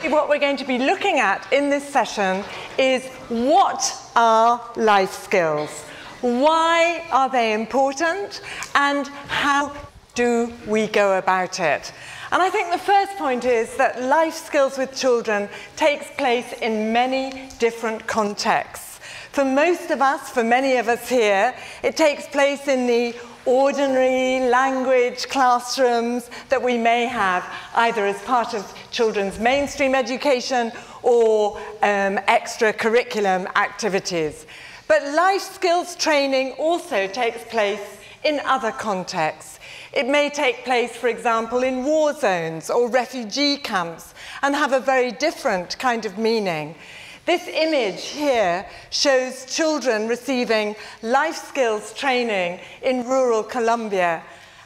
What we're going to be looking at in this session is what are life skills? Why are they important? And how do we go about it? And I think the first point is that life skills with children takes place in many different contexts. For most of us, for many of us here, it takes place in the ordinary language classrooms that we may have, either as part of children's mainstream education or extracurriculum activities. But life skills training also takes place in other contexts. It may take place, for example, in war zones or refugee camps and have a very different kind of meaning. This image here shows children receiving life skills training in rural Colombia,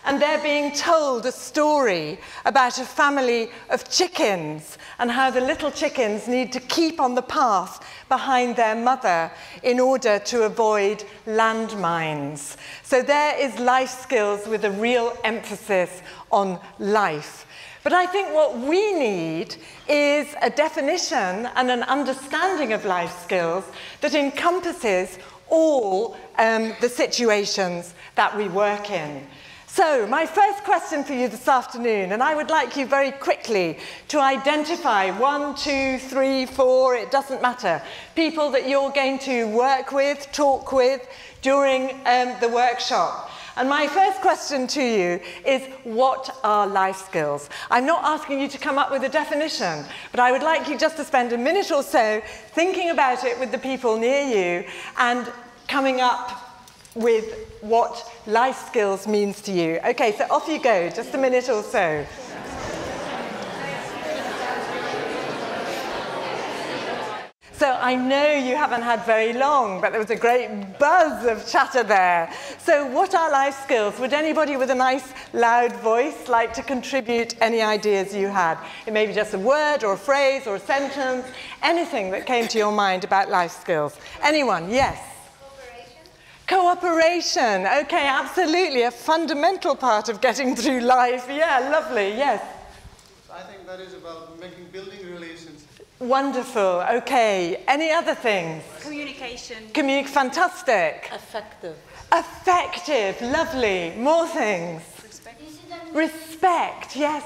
and they're being told a story about a family of chickens and how the little chickens need to keep on the path behind their mother in order to avoid landmines. So there is life skills with a real emphasis on life. But I think what we need is a definition and an understanding of life skills that encompasses all the situations that we work in. So my first question for you this afternoon, and I would like you very quickly to identify 1, 2, 3, 4, it doesn't matter, people that you're going to work with, talk with during the workshop. And my first question to you is, what are life skills? I'm not asking you to come up with a definition, but I would like you just to spend a minute or so thinking about it with the people near you and coming up with what life skills means to you. Okay, so off you go, just a minute or so. So I know you haven't had very long, but there was a great buzz of chatter there. So what are life skills? Would anybody with a nice loud voice like to contribute any ideas you had? It may be just a word or a phrase or a sentence, anything that came to your mind about life skills. Anyone? Yes? Cooperation. Okay, absolutely. A fundamental part of getting through life. Yeah, lovely. Yes? I think that is about building relations. Wonderful. Okay. Any other things? Communication. Fantastic. Effective. Effective. Lovely. More things. Respect. Yes.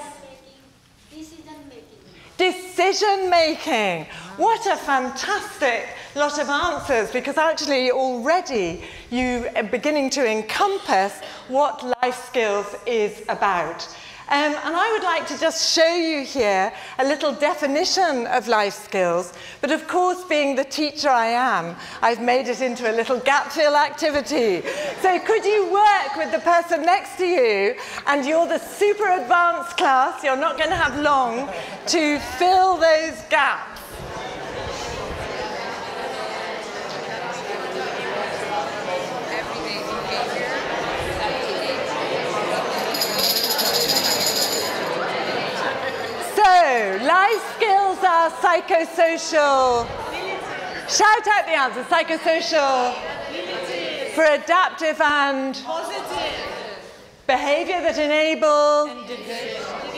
Decision making. What a fantastic lot of answers, because actually already you are beginning to encompass what life skills is about. And I would like to just show you here a little definition of life skills, but of course, being the teacher I am, I've made it into a little gap fill activity. So could you work with the person next to you, and you're the super advanced class, you're not going to have long, to fill those gaps. So, life skills are psychosocial. Shout out the answer. Psychosocial. For adaptive and behavior that enable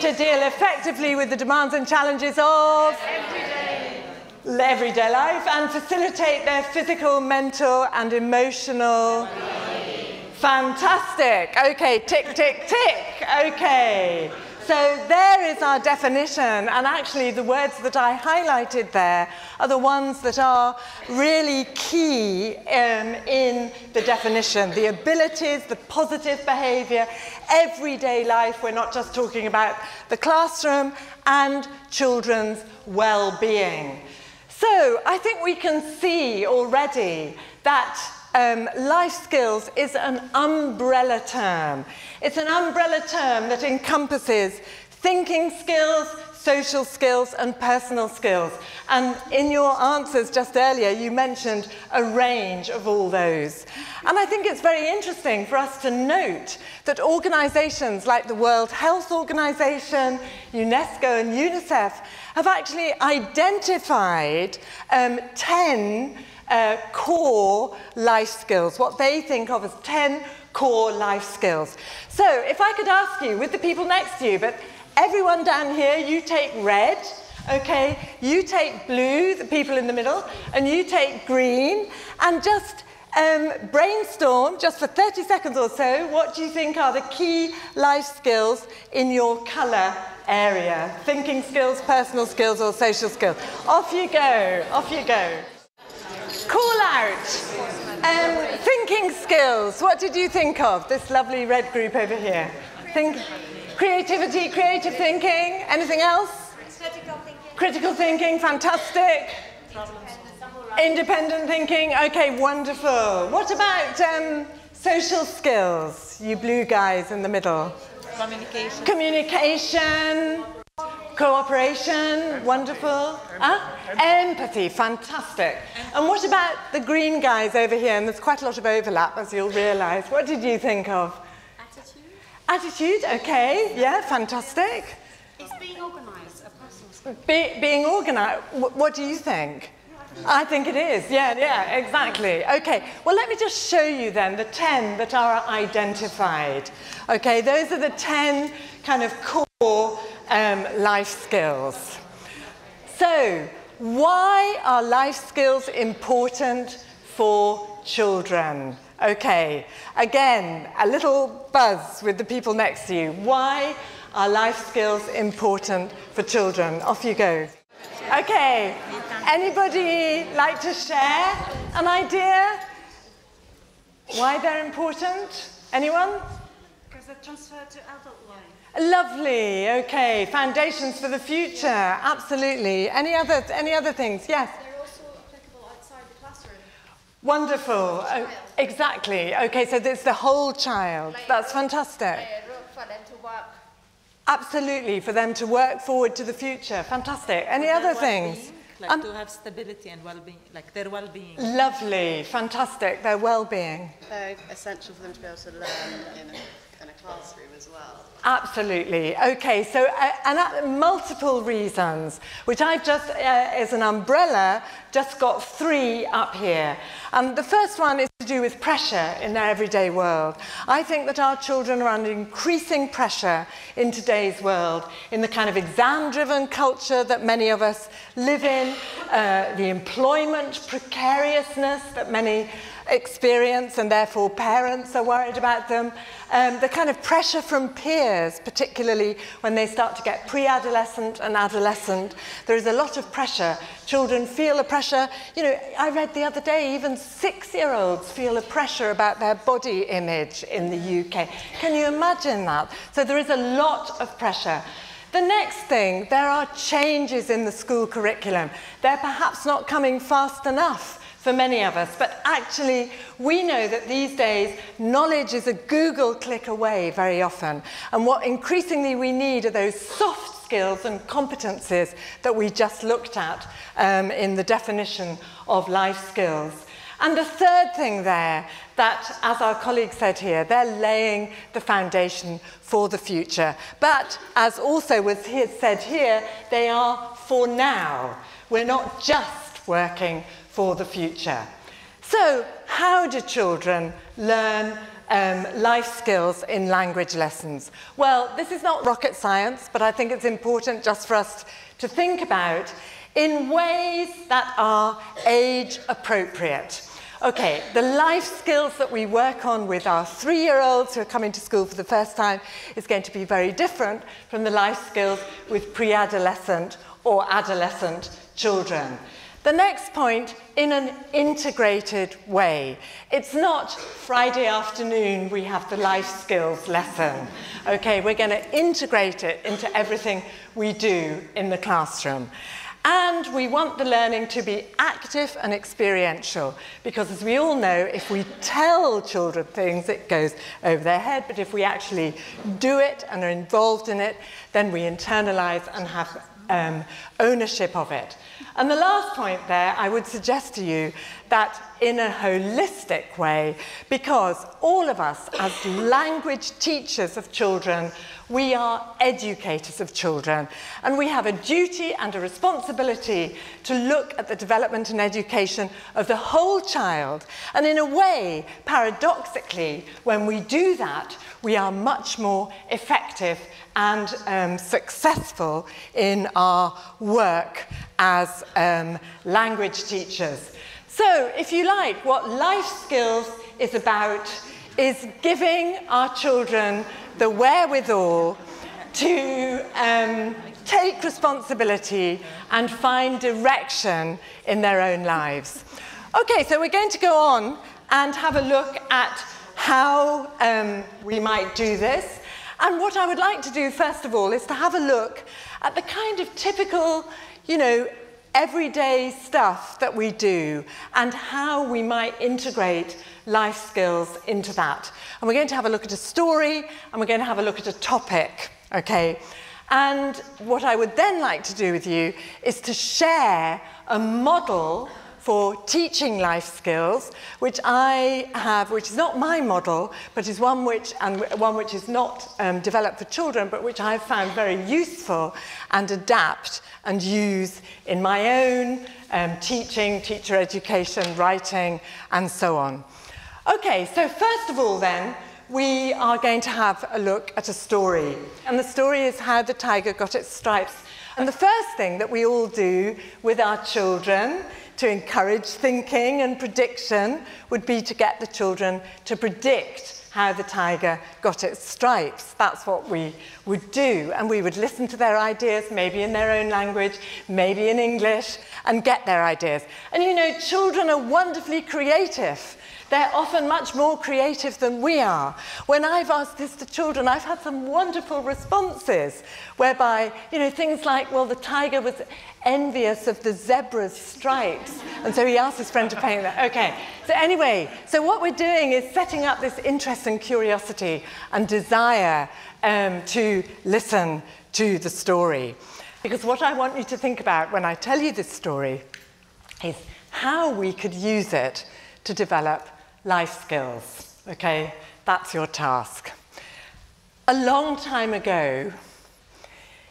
to deal effectively with the demands and challenges of everyday life and facilitate their physical, mental and emotional. Fantastic. Okay, tick, tick, tick. Okay. So there is our definition, and actually the words that I highlighted there are the ones that are really key in the definition. The abilities, the positive behaviour, everyday life. We're not just talking about the classroom, and children's well-being. So I think we can see already that life skills is an umbrella term. It's an umbrella term that encompasses thinking skills, social skills, and personal skills. And in your answers just earlier, you mentioned a range of all those. And I think it's very interesting for us to note that organizations like the World Health Organization, UNESCO, and UNICEF have actually identified 10 core life skills, what they think of as 10 core life skills. So if I could ask you, with the people next to you, but everyone down here, you take red, okay? You take blue, the people in the middle, and you take green, and just brainstorm, just for 30 seconds or so, what do you think are the key life skills in your colour area? Thinking skills, personal skills, or social skills. Off you go, off you go. Call out. Thinking skills. What did you think of? This lovely red group over here. Creativity, creative thinking. Anything else? Critical thinking. Critical thinking, fantastic. Independent thinking, okay, wonderful. What about social skills? You blue guys in the middle. Communication. Communication. Cooperation, wonderful. Empathy, fantastic. And what about the green guys over here? And there's quite a lot of overlap, as you'll realise. What did you think of? Attitude. Attitude, okay, yeah, fantastic. It's being organised, a personal skill. Being organised, what do you think? I think it is, yeah, exactly. Okay, well, let me just show you then the 10 that are identified. Okay, those are the 10 kind of core life skills. So, why are life skills important for children? Okay, again, a little buzz with the people next to you. Why are life skills important for children? Off you go. Okay, anybody like to share an idea why they're important? Anyone? Because they transfer to adult life. Lovely, okay, foundations for the future, absolutely. Any other things? Yes? They're also applicable outside the classroom. Wonderful, exactly. Okay, so it's the whole child, that's fantastic. For them to work. Absolutely, for them to work forward to the future, fantastic. Any other things? Like to have stability and well-being, like their well-being. Lovely, fantastic, their well-being. They're essential for them to be able to learn in a classroom as well. Absolutely. Okay, so multiple reasons, which I've just, as an umbrella, just got 3 up here. The first one is to do with pressure in their everyday world. I think that our children are under increasing pressure in today's world, in the kind of exam-driven culture that many of us live in, the employment precariousness that many experience, and therefore parents are worried about them. The kind of pressure from peers, particularly when they start to get pre-adolescent and adolescent. There is a lot of pressure. Children feel a pressure. You know, I read the other day, even 6-year-olds feel a pressure about their body image in the UK. Can you imagine that? So there is a lot of pressure. The next thing, there are changes in the school curriculum. They're perhaps not coming fast enough for many of us, but actually we know that these days knowledge is a Google click away very often, and what increasingly we need are those soft skills and competencies that we just looked at in the definition of life skills. And the third thing there, that, as our colleague said here, they're laying the foundation for the future. But, as also was said here, they are for now. We're not just working for the future. So, how do children learn life skills in language lessons? Well, this is not rocket science, but I think it's important just for us to think about in ways that are age appropriate. Okay, the life skills that we work on with our 3-year-olds who are coming to school for the first time is going to be very different from the life skills with pre-adolescent or adolescent children. The next point, in an integrated way. It's not Friday afternoon we have the life skills lesson. Okay, we're going to integrate it into everything we do in the classroom. And we want the learning to be active and experiential, because as we all know, if we tell children things, it goes over their head, but if we actually do it and are involved in it, then we internalize and have ownership of it. And the last point there, I would suggest to you that in a holistic way, because all of us as language teachers of children, we are educators of children, and we have a duty and a responsibility to look at the development and education of the whole child. And in a way, paradoxically, when we do that, we are much more effective and successful in our work as language teachers. So, if you like, what life skills is about is giving our children the wherewithal to take responsibility and find direction in their own lives. Okay, so we're going to go on and have a look at how we might do this. And what I would like to do, first of all, is to have a look at the kind of typical, everyday stuff that we do and how we might integrate life skills into that. And we're going to have a look at a story, and we're going to have a look at a topic, okay? And what I would then like to do with you is to share a model for teaching life skills, which I have, which is not my model, but is one which is not developed for children, but which I've found very useful and adapt and use in my own teaching, teacher education, writing, and so on. Okay, so first of all then, we are going to have a look at a story. And the story is How the Tiger Got Its Stripes. And the first thing that we all do with our children to encourage thinking and prediction would be to get the children to predict how the tiger got its stripes. That's what we would do. And we would listen to their ideas, maybe in their own language, maybe in English, and get their ideas. And children are wonderfully creative. They're often much more creative than we are. When I've asked this to children, I've had some wonderful responses whereby, things like, well, the tiger was envious of the zebra's stripes, and so he asked his friend to paint that. Okay, so anyway, so what we're doing is setting up this interest and curiosity and desire to listen to the story. Because what I want you to think about when I tell you this story is how we could use it to develop life skills, okay? That's your task. A long time ago,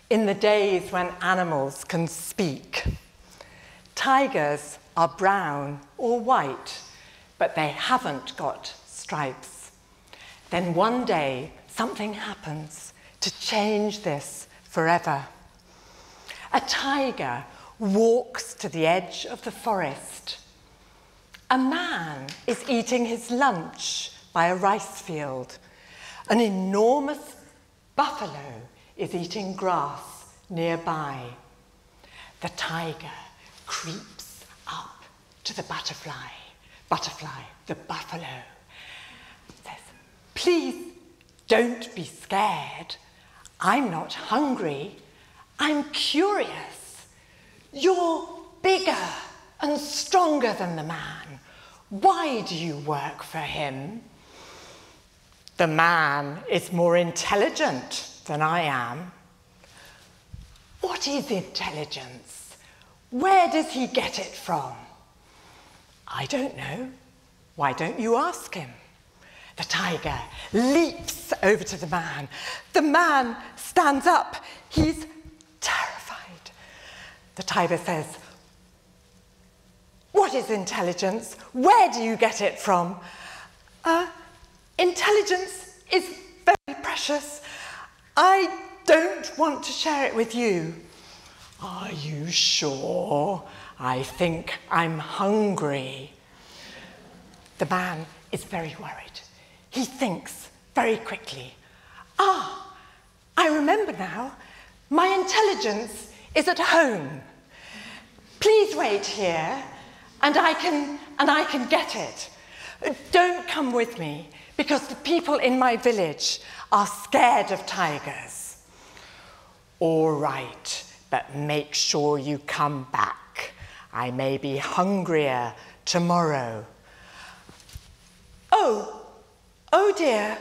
in the days when animals can speak, tigers are brown or white, but they haven't got stripes. Then one day, something happens to change this forever. A tiger walks to the edge of the forest. A man is eating his lunch by a rice field. An enormous buffalo is eating grass nearby. The tiger creeps up to the butterfly, the buffalo, says, "Please don't be scared. I'm not hungry. I'm curious. You're bigger and stronger than the man. Why do you work for him?" "The man is more intelligent than I am." "What is intelligence? Where does he get it from?" "I don't know. Why don't you ask him?" The tiger leaps over to the man. The man stands up. He's terrified. The tiger says, "What is intelligence? Where do you get it from?" Intelligence is very precious. I don't want to share it with you." "Are you sure? I think I'm hungry." The man is very worried. He thinks very quickly. I remember now. My intelligence is at home. Please wait here, and I can get it. Don't come with me, because the people in my village are scared of tigers." "All right, but make sure you come back. I may be hungrier tomorrow. Oh dear,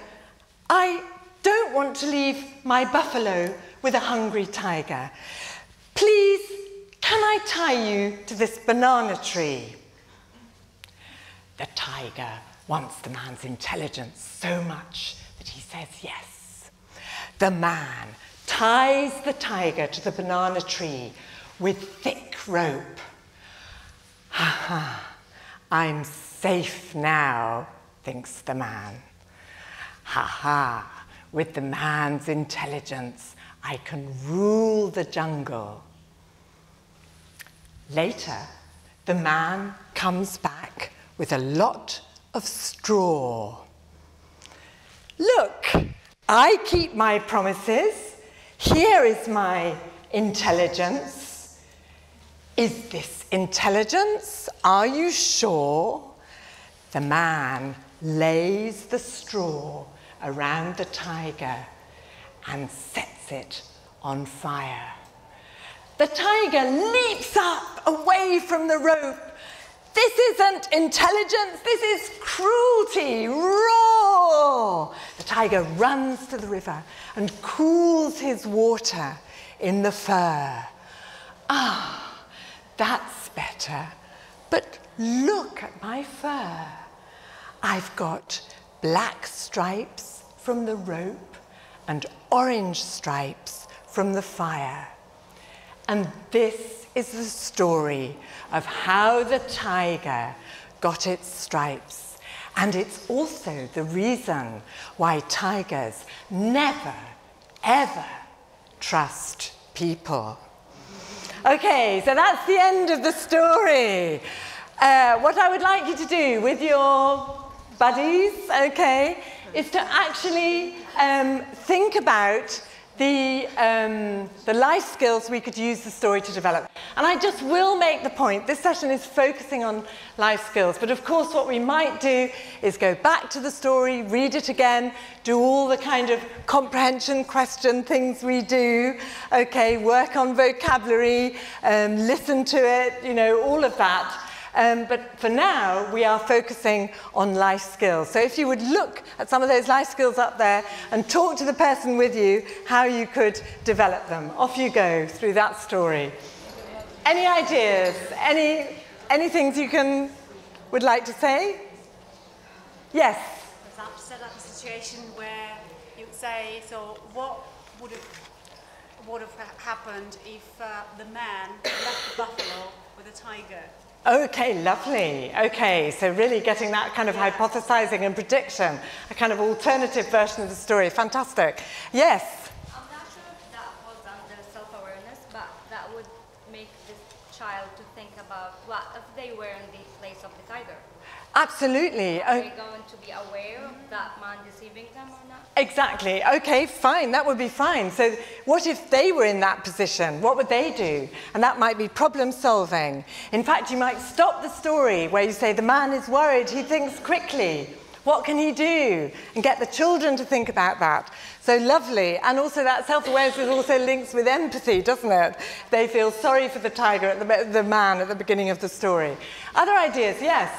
I don't want to leave my buffalo with a hungry tiger. Please, can I tie you to this banana tree? The tiger wants the man's intelligence so much that he says yes. The man ties the tiger to the banana tree with thick rope. Ha ha, I'm safe now, thinks the man. Ha ha, with the man's intelligence, I can rule the jungle. Later, the man comes back with a lot of straw. Look, I keep my promises. Here is my intelligence. Is this intelligence? Are you sure? The man lays the straw around the tiger and sets it on fire. The tiger leaps up away from the rope. This isn't intelligence, this is cruelty. Roar! The tiger runs to the river and cools his water in the fur. Ah, that's better. But look at my fur. I've got black stripes from the rope and orange stripes from the fire. And this is the story of how the tiger got its stripes. And it's also the reason why tigers never, ever trust people. Okay, so that's the end of the story. What I would like you to do with your buddies, okay, is to actually think about the life skills we could use the story to develop. And I just will make the point, this session is focusing on life skills, but of course what we might do is go back to the story, read it again, do all the kind of comprehension question things we do, okay, work on vocabulary, listen to it, you know, all of that. But for now, we are focusing on life skills. So if you would look at some of those life skills up there and talk to the person with you how you could develop them. Off you go through that story. Any ideas? Any things you would like to say? Yes? For example, set up a situation where you would say, so what would have happened if the man left the buffalo with a tiger? Okay, lovely. Okay, so really getting that kind of hypothesizing and prediction, a kind of alternative version of the story. Fantastic. Yes? I'm not sure if that was under self-awareness, but that would make this child to think about what if they were in the place of the tiger. Absolutely. Are they going to be aware of that man deceiving them or not? Exactly. Okay, fine. That would be fine. So what if they were in that position? What would they do? And that might be problem solving. In fact, you might stop the story where you say the man is worried, he thinks quickly. What can he do? And get the children to think about that. So lovely. And also that self-awareness is also linked with empathy, doesn't it? They feel sorry for the tiger, the man at the beginning of the story. Other ideas? Yes?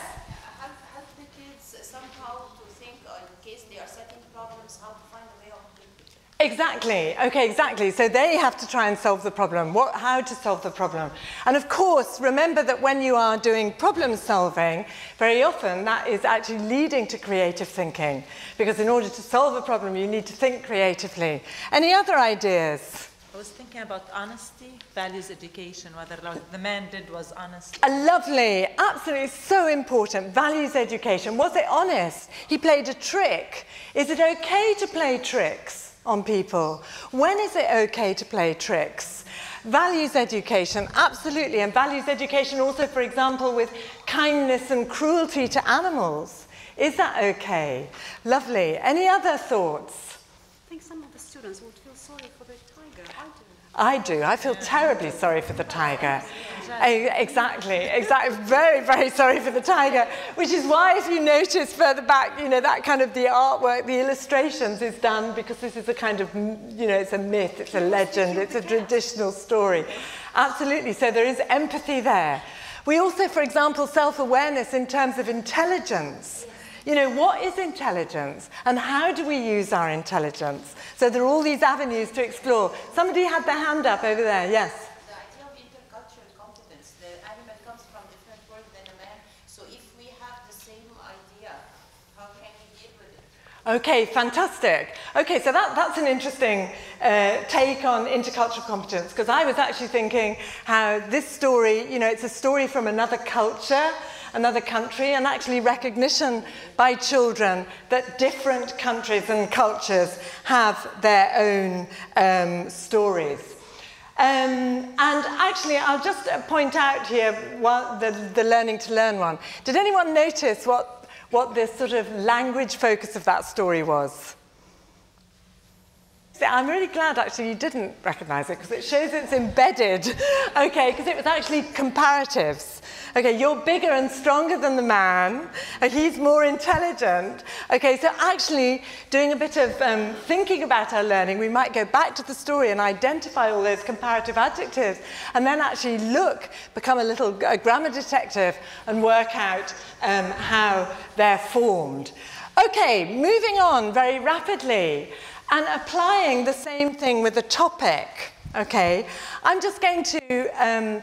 Exactly. Okay, exactly. So they have to try and solve the problem, how to solve the problem. And of course, remember that when you are doing problem solving, very often that is actually leading to creative thinking. Because in order to solve a problem, you need to think creatively. Any other ideas? I was thinking about honesty, values education, whether like the man did was honest. Lovely, absolutely, so important. Values education. Was it honest? He played a trick. Is it okay to play tricks on people? When is it okay to play tricks? Values education, absolutely. And values education also, for example, with kindness and cruelty to animals. Is that okay? Lovely. Any other thoughts? I think some of the students would feel sorry for the tiger. I do. I do. I feel terribly sorry for the tiger. Exactly. Very, very sorry for the tiger, which is why, if you notice further back, you know, that kind of the artwork, the illustrations is done because this is a kind of, you know, it's a myth, it's a legend, it's a traditional story. Absolutely. So there is empathy there. We also, for example, self-awareness in terms of intelligence. You know, what is intelligence and how do we use our intelligence? So there are all these avenues to explore. Somebody had their hand up over there, yes? The idea of intercultural competence, the animal comes from different world than a man, so if we have the same idea, how can we deal with it? Okay, fantastic. Okay, so that's an interesting take on intercultural competence, because I was actually thinking how this story, you know, it's a story from another culture, another country, and actually recognition by children that different countries and cultures have their own stories. And actually, I'll just point out here the learning to learn one. Did anyone notice what this sort of language focus of that story was? I'm really glad, actually, you didn't recognise it, because it shows it's embedded, okay, because it was actually comparatives. Okay, you're bigger and stronger than the man, and he's more intelligent. Okay, so actually, doing a bit of thinking about our learning, we might go back to the story and identify all those comparative adjectives, and then actually become a grammar detective, and work out how they're formed. Okay, moving on very rapidly. And applying the same thing with the topic, okay? I'm just going to,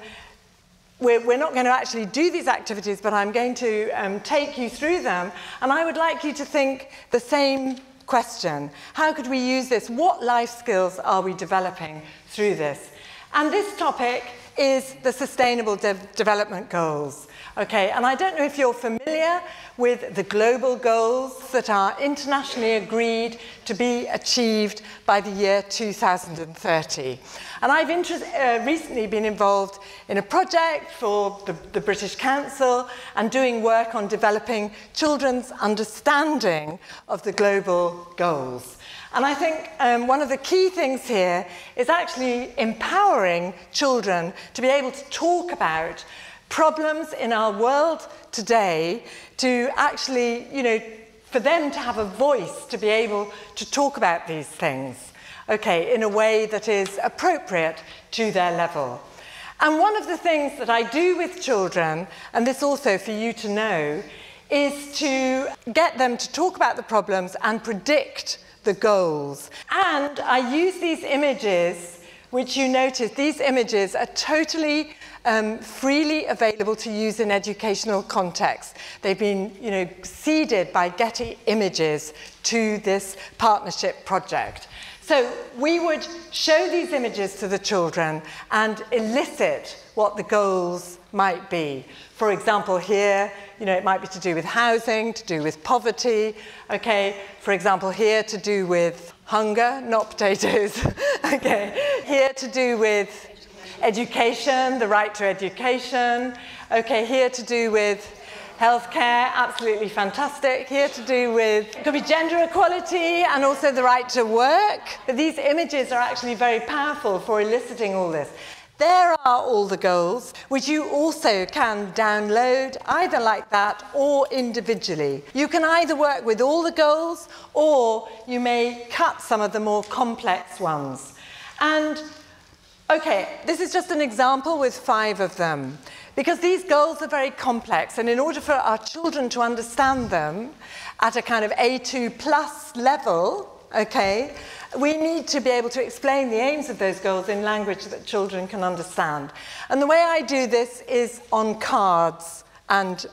we're not going to actually do these activities, but I'm going to take you through them. And I would like you to think the same question. How could we use this? What life skills are we developing through this? And this topic is the Sustainable Development Goals. Okay, and I don't know if you're familiar with the global goals that are internationally agreed to be achieved by the year 2030. And I've recently been involved in a project for the British Council and doing work on developing children's understanding of the global goals. And I think one of the key things here is actually empowering children to be able to talk about problems in our world today, to actually, you know, for them to have a voice to be able to talk about these things, okay, in a way that is appropriate to their level. And one of the things that I do with children, and this also for you to know, is to get them to talk about the problems and predict the goals. And I use these images, which you notice, these images are totally freely available to use in educational context. They've been, you know, seeded by Getty Images to this partnership project. So we would show these images to the children and elicit what the goals might be. For example, here, you know, it might be to do with housing, to do with poverty, okay? For example, here to do with hunger, not potatoes, okay? Here to do with education, the right to education. Okay, here to do with healthcare, absolutely fantastic. Here to do with, it could be gender equality and also the right to work. But these images are actually very powerful for eliciting all this. There are all the goals, which you also can download, either like that or individually. You can either work with all the goals, or you may cut some of the more complex ones. And okay, this is just an example with 5 of them, because these goals are very complex, and in order for our children to understand them at a kind of A2 plus level, okay, we need to be able to explain the aims of those goals in language that children can understand. And the way I do this is on cards and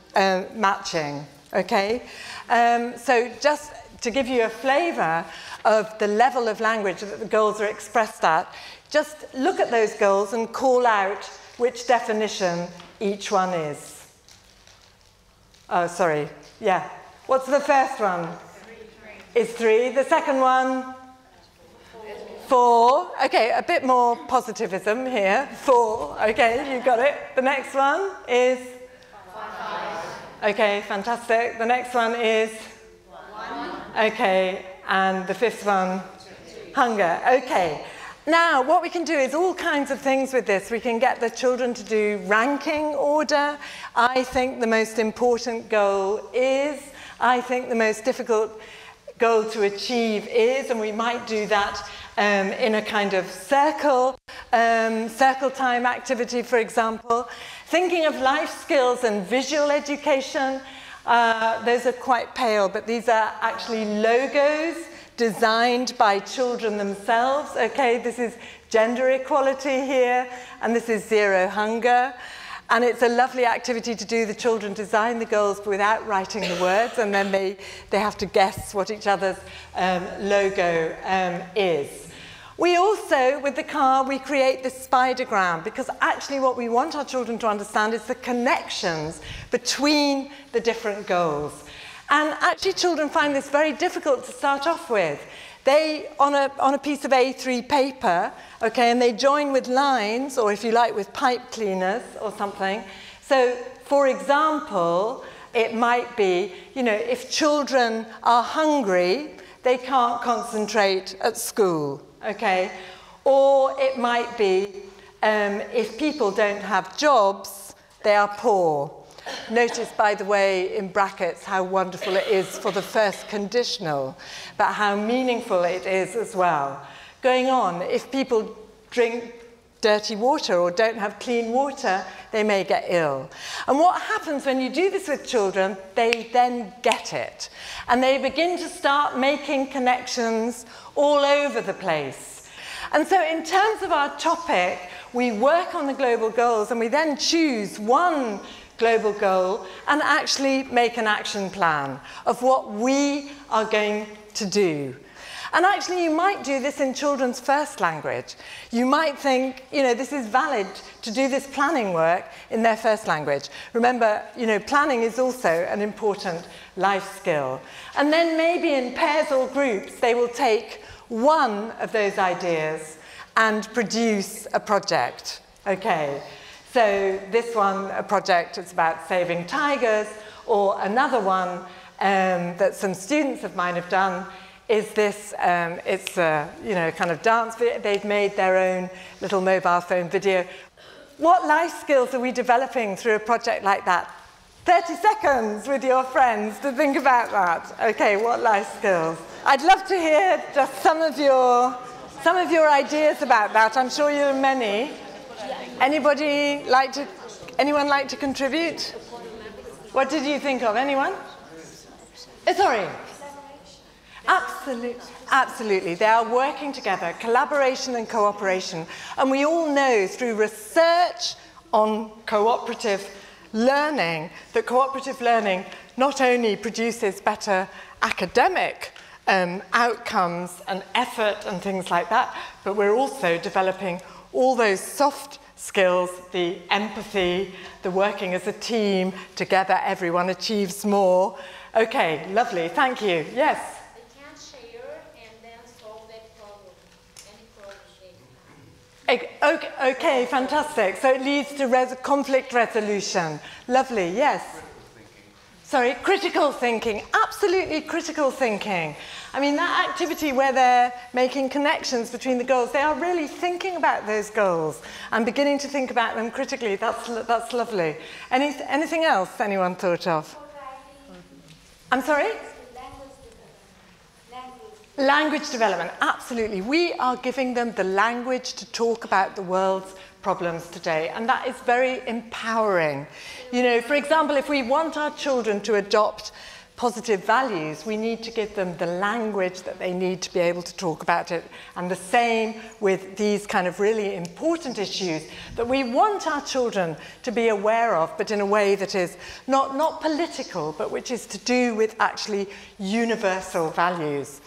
matching, okay? So just to give you a flavour of the level of language that the goals are expressed at, just look at those goals and call out which definition each one is. Oh, sorry. Yeah. What's the first one? 3. Is 3. The second one? 4. Okay, a bit more positivism here. 4. Okay, you got it. The next one is? 5. Okay, fantastic. The next one is? 1. Okay, and the 5th one? 2. Hunger. Okay. Now, what we can do is all kinds of things with this. We can get the children to do ranking order. I think the most important goal is. I think the most difficult goal to achieve is, and we might do that in a kind of circle time activity, for example. Thinking of life skills and visual education, those are quite pale, but these are actually logos designed by children themselves. Okay, this is gender equality here, and this is zero hunger. And it's a lovely activity to do. The children design the goals without writing the words, and then they have to guess what each other's logo is. We also, with the car, we create this spidergram, because actually what we want our children to understand is the connections between the different goals. And actually children find this very difficult to start off with. They, on a piece of A3 paper, okay, and they join with lines, or if you like, with pipe cleaners or something. So, for example, it might be, you know, if children are hungry, they can't concentrate at school, okay? Or it might be, if people don't have jobs, they are poor. Notice, by the way, in brackets, how wonderful it is for the first conditional, but how meaningful it is as well. Going on, if people drink dirty water or don't have clean water, they may get ill. And what happens when you do this with children, they then get it. And they begin to start making connections all over the place. And so in terms of our topic, we work on the global goals, and we then choose one global goal and actually make an action plan of what we are going to do. And actually you might do this in children's first language. You might think, you know, this is valid to do this planning work in their first language. Remember, you know, planning is also an important life skill. And then maybe in pairs or groups, they will take one of those ideas and produce a project. Okay. So this one, a project, it's about saving tigers, or another one that some students of mine have done is this, it's a, you know, kind of dance video. They've made their own little mobile phone video. What life skills are we developing through a project like that? 30 seconds with your friends to think about that. Okay, what life skills? I'd love to hear just some of your ideas about that. I'm sure you have many. Anyone like to contribute? What did you think of? Anyone? Sorry. Absolutely. Absolutely. They are working together, collaboration and cooperation. And we all know through research on cooperative learning that cooperative learning not only produces better academic outcomes and effort and things like that, but we're also developing all those soft skills, the empathy, the working as a team, together everyone achieves more. Okay, lovely, thank you. Yes? They can share and then solve that problem, any problem they have. Okay, fantastic. So it leads to conflict resolution. Lovely, yes? Sorry, critical thinking. Absolutely critical thinking. I mean, that activity where they're making connections between the goals, they are really thinking about those goals and beginning to think about them critically. That's lovely. Anything else anyone thought of? I'm sorry? Language development, absolutely. We are giving them the language to talk about the world's problems today, and that is very empowering. You know, for example, if we want our children to adopt positive values, we need to give them the language that they need to be able to talk about it. And the same with these kind of really important issues that we want our children to be aware of, but in a way that is not political, but which is to do with actually universal values.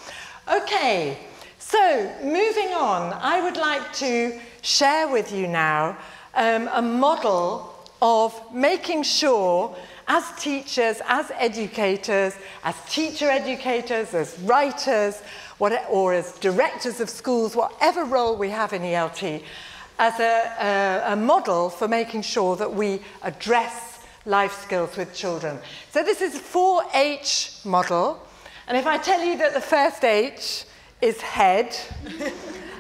Okay, so moving on, I would like to share with you now a model of making sure as teachers, as educators, as teacher educators, as writers, or as directors of schools, whatever role we have in ELT, as a model for making sure that we address life skills with children. So this is a 4H model, and if I tell you that the first H is head,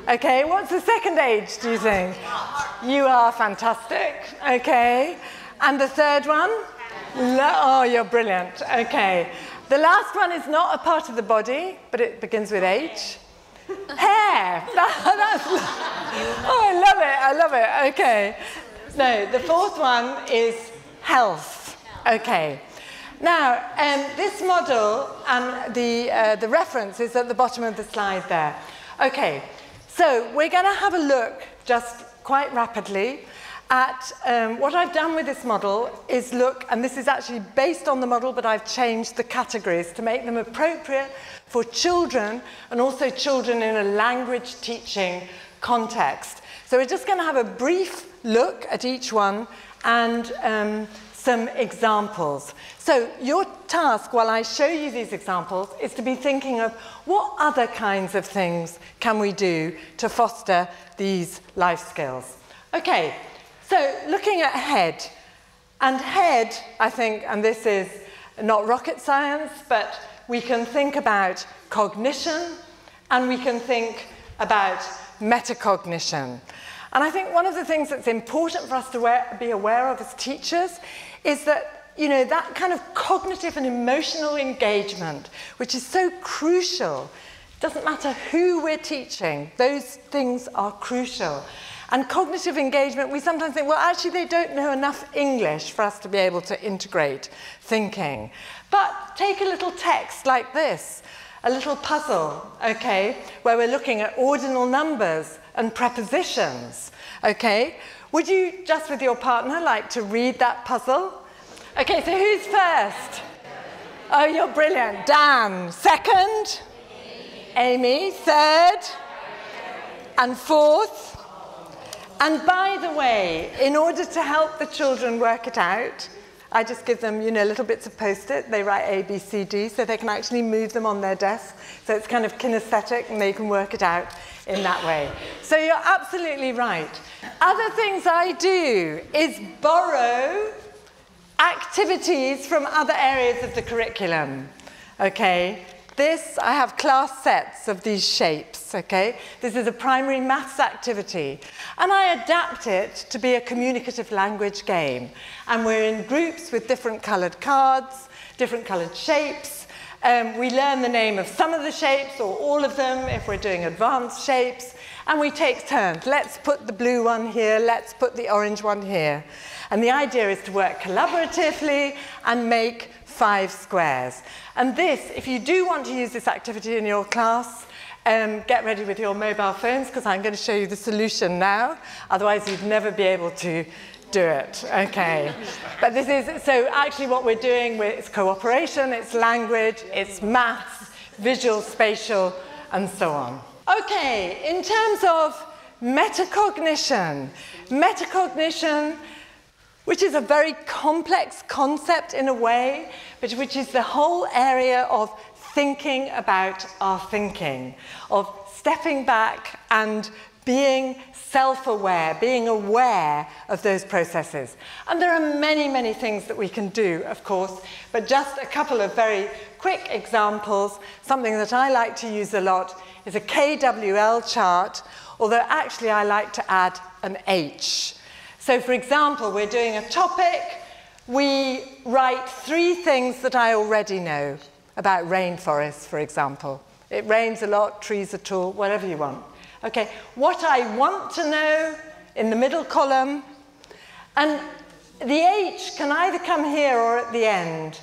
Okay, what's the second age, do you think? You are fantastic. Okay. And the third one? Oh, you're brilliant. Okay. The last one is not a part of the body, but it begins with H. Hair. Oh, I love it. I love it. Okay. No, the fourth one is health. Okay. Now, this model and the reference is at the bottom of the slide there. Okay. So we're going to have a look just quite rapidly at what I've done with this model is look, and this is actually based on the model, but I've changed the categories to make them appropriate for children and also children in a language teaching context. So we're just going to have a brief look at each one and some examples. So your task, while I show you these examples, is to be thinking of what other kinds of things can we do to foster these life skills. Okay, so looking at head. And head, I think, and this is not rocket science, but we can think about cognition and we can think about metacognition. And I think one of the things that's important for us to be aware of as teachers is that, you know, that kind of cognitive and emotional engagement, which is so crucial. Doesn't matter who we're teaching, those things are crucial. And cognitive engagement, we sometimes think, well, actually, they don't know enough English for us to be able to integrate thinking. But take a little text like this, a little puzzle, okay, where we're looking at ordinal numbers and prepositions, okay? Would you, just with your partner, like to read that puzzle? Okay, so who's first? Oh, you're brilliant. Dan. Second? Amy. Third? And fourth? And by the way, in order to help the children work it out, I just give them, you know, little bits of Post-it. They write A, B, C, D, so they can actually move them on their desk. So it's kind of kinesthetic, and they can work it out in that way. So you're absolutely right. Other things I do is borrow activities from other areas of the curriculum, okay? This, I have class sets of these shapes, okay? This is a primary maths activity. And I adapt it to be a communicative language game. And we're in groups with different coloured cards, different coloured shapes. We learn the name of some of the shapes or all of them if we're doing advanced shapes. And we take turns. Let's put the blue one here. Let's put the orange one here. And the idea is to work collaboratively and make 5 squares. And this, if you do want to use this activity in your class, get ready with your mobile phones, because I'm going to show you the solution now. Otherwise, you'd never be able to do it. Okay. But this is, so actually what we're doing, it's cooperation, it's language, it's maths, visual, spatial, and so on. Okay, in terms of metacognition, which is a very complex concept in a way, but which is the whole area of thinking about our thinking, of stepping back and being self-aware, being aware of those processes. And there are many, many things that we can do, of course, but just a couple of very quick examples. Something that I like to use a lot is a KWL chart, although actually I like to add an H. So, for example, we're doing a topic. We write 3 things that I already know about rainforests, for example. It rains a lot, trees are tall, whatever you want. Okay, what I want to know in the middle column, and the H can either come here or at the end.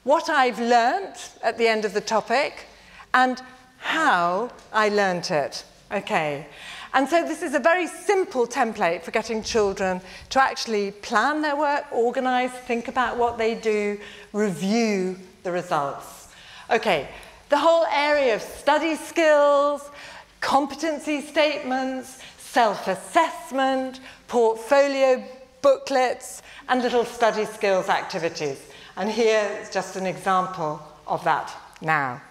What I've learnt at the end of the topic, and how I learnt it. Okay. And so this is a very simple template for getting children to actually plan their work, organise, think about what they do, review the results. Okay, the whole area of study skills, competency statements, self-assessment, portfolio booklets, and little study skills activities. And here is just an example of that now.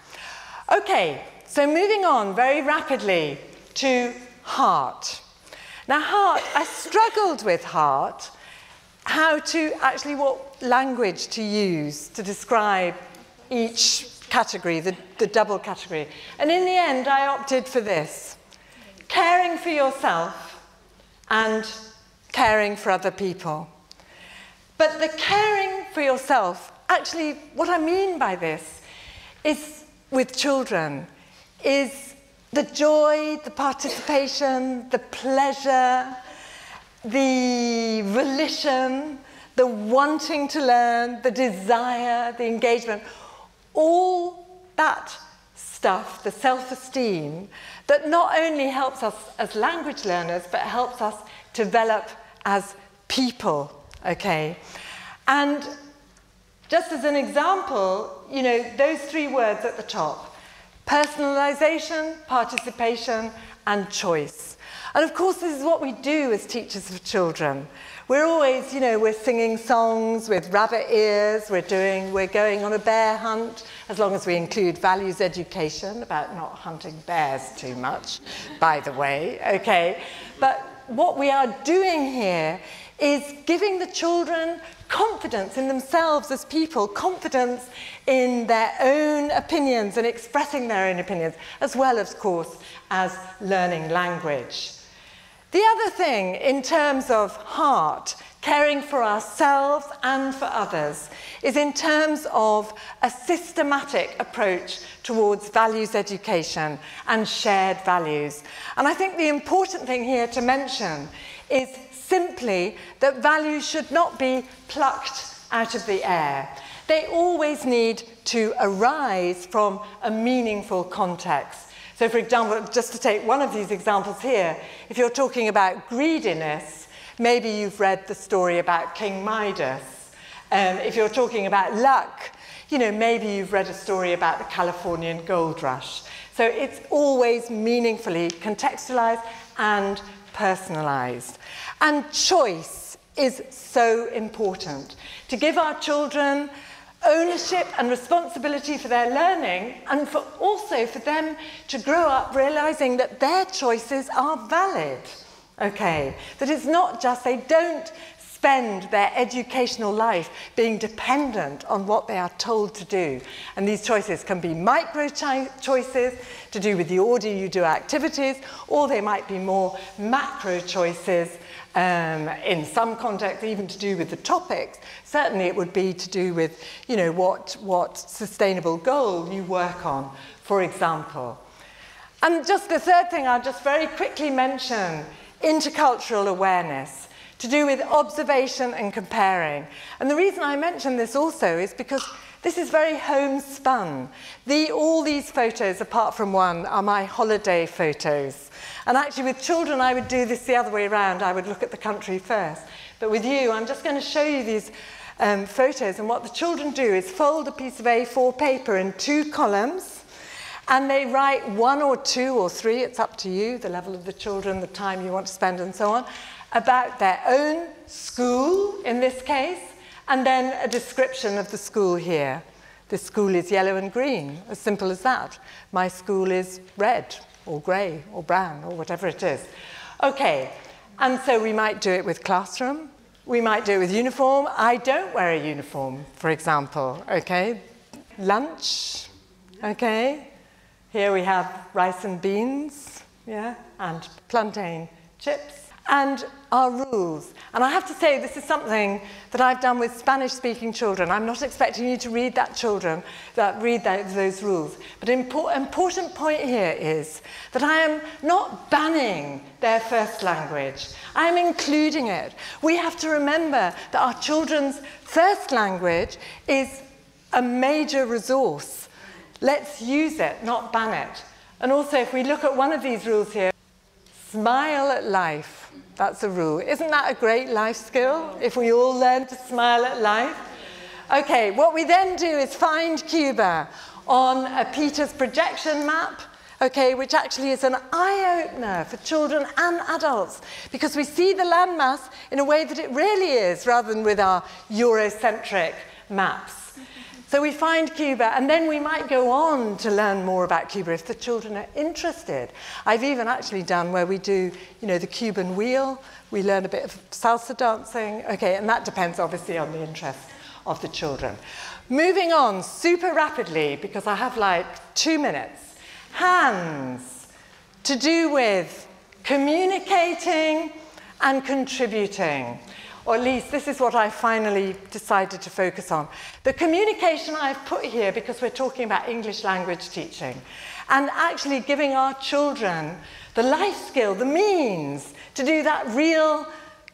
Okay, so moving on very rapidly to heart. Now heart, I struggled with heart, how to actually, what language to use to describe each category, the double category. And in the end, I opted for this. caring for yourself and caring for other people. But the caring for yourself, actually, what I mean by this is, with children, is the joy, the participation, the pleasure, the volition, the wanting to learn, the desire, the engagement, all that stuff, the self-esteem, that not only helps us as language learners, but helps us develop as people, okay? And just as an example, you know, those three words at the top: personalization, participation, and choice. And of course, this is what we do as teachers of children. We're always, you know, we're singing songs with rabbit ears, we're going on a bear hunt, as long as we include values education about not hunting bears too much, by the way, okay? But what we are doing here is giving the children confidence in themselves as people, confidence in their own opinions and expressing their own opinions, as well, of course, as learning language. The other thing, in terms of heart, caring for ourselves and for others, is in terms of a systematic approach towards values education and shared values. And I think the important thing here to mention is simply that values should not be plucked out of the air. They always need to arise from a meaningful context. So, for example, just to take one of these examples here, if you're talking about greediness, maybe you've read the story about King Midas. If you're talking about luck, you know, maybe you've read a story about the Californian gold rush. So it's always meaningfully contextualized and personalized. And choice is so important. To give our children ownership and responsibility for their learning, and also for them to grow up realizing that their choices are valid, okay? That it's not just, they don't spend their educational life being dependent on what they are told to do. And these choices can be micro choices to do with the order you do activities, or they might be more macro choices in some contexts, even to do with the topics. Certainly it would be to do with, you know, what sustainable goal you work on, for example. And just the third thing I'll just very quickly mention, intercultural awareness, to do with observation and comparing. And the reason I mention this also is because this is very homespun. All these photos, apart from one, are my holiday photos. And actually with children, I would do this the other way around. I would look at the country first. But with you, I'm just going to show you these photos. And what the children do is fold a piece of A4 paper in 2 columns. And they write 1 or 2 or 3, it's up to you, the level of the children, the time you want to spend and so on, about their own school, in this case, and then a description of the school here. This school is yellow and green, as simple as that. My school is red, or grey, or brown, or whatever it is. Okay, and so we might do it with classroom. We might do it with uniform. I don't wear a uniform, for example, okay? Lunch, okay? Here we have rice and beans, yeah, and plantain chips. And our rules. And I have to say, this is something that I've done with Spanish-speaking children. I'm not expecting you to read those rules. But an important point here is that I am not banning their first language. I am including it. We have to remember that our children's first language is a major resource. Let's use it, not ban it. And also, if we look at one of these rules here, smile at life. That's a rule. Isn't that a great life skill, if we all learn to smile at life? Okay, what we then do is find Cuba on a Peters projection map, okay, which actually is an eye-opener for children and adults, because we see the landmass in a way that it really is, rather than with our Eurocentric maps. So we find Cuba, and then we might go on to learn more about Cuba if the children are interested. I've even actually done where we do, you know, the Cuban wheel. We learn a bit of salsa dancing. Okay, and that depends obviously on the interest of the children. Moving on super rapidly, because I have like 2 minutes. Hands, to do with communicating and contributing. Or at least this is what I finally decided to focus on. The communication I've put here because we're talking about English language teaching and actually giving our children the life skill, the means to do that real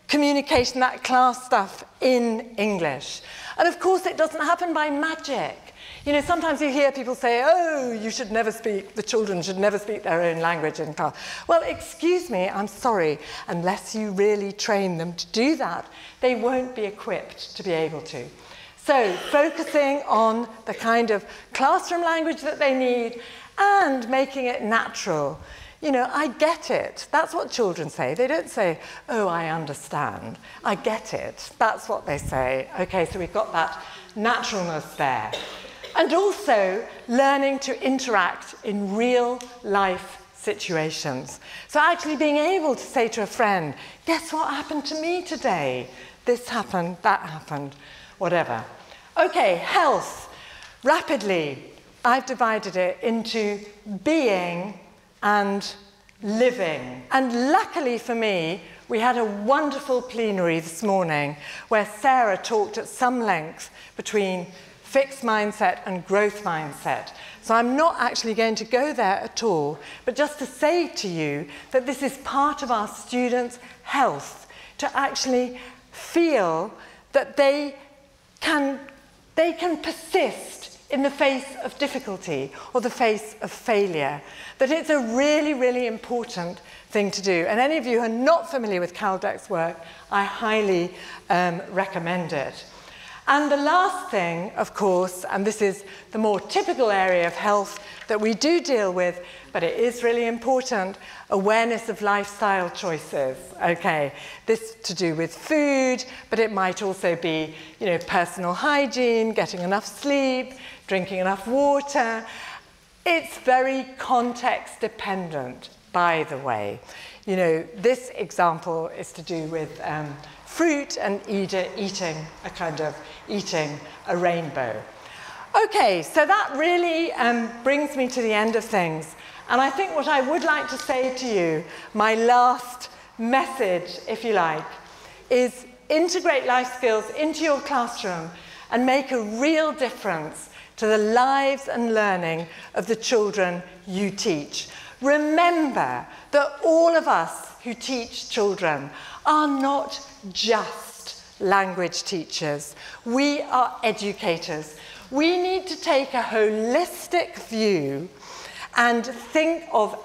communication, that class stuff in English. And of course it doesn't happen by magic. You know, sometimes you hear people say, oh, you should never speak, the children should never speak their own language in class. Well, excuse me, I'm sorry, unless you really train them to do that, they won't be equipped to be able to. So, focusing on the kind of classroom language that they need and making it natural. You know, I get it. That's what children say. They don't say, oh, I understand. I get it. That's what they say. Okay, so we've got that naturalness there. And also learning to interact in real life situations. So actually being able to say to a friend, guess what happened to me today? This happened, that happened, whatever. Okay, health. Rapidly, I've divided it into being and living. And luckily for me, we had a wonderful plenary this morning where Sarah talked at some length between fixed mindset and growth mindset. So I'm not actually going to go there at all, but just to say to you that this is part of our students' health, to actually feel that they can persist in the face of difficulty or the face of failure, that it's a really, really important thing to do. And any of you who are not familiar with Caldec's work, I highly recommend it. And the last thing, of course, and this is the more typical area of health that we do deal with, but it is really important, awareness of lifestyle choices. Okay, this to do with food, but it might also be, you know, personal hygiene, getting enough sleep, drinking enough water. It's very context dependent, by the way. You know, this example is to do with fruit and eating a rainbow. Okay, so that really brings me to the end of things. And I think what I would like to say to you, my last message, if you like, is integrate life skills into your classroom and make a real difference to the lives and learning of the children you teach. Remember that all of us who teach children are not just language teachers. We are educators. We need to take a holistic view and think of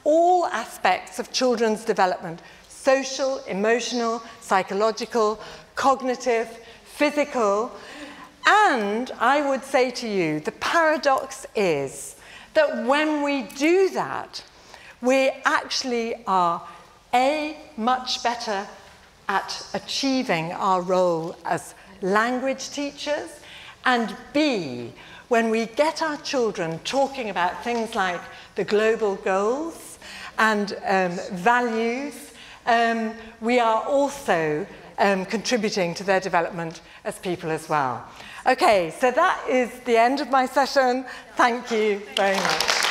all aspects of children's development: social, emotional, psychological, cognitive, physical. And I would say to you, the paradox is that when we do that, we actually are much better at achieving our role as language teachers, and B, when we get our children talking about things like the global goals and values, we are also contributing to their development as people as well. Okay, so that is the end of my session. Thank you very much.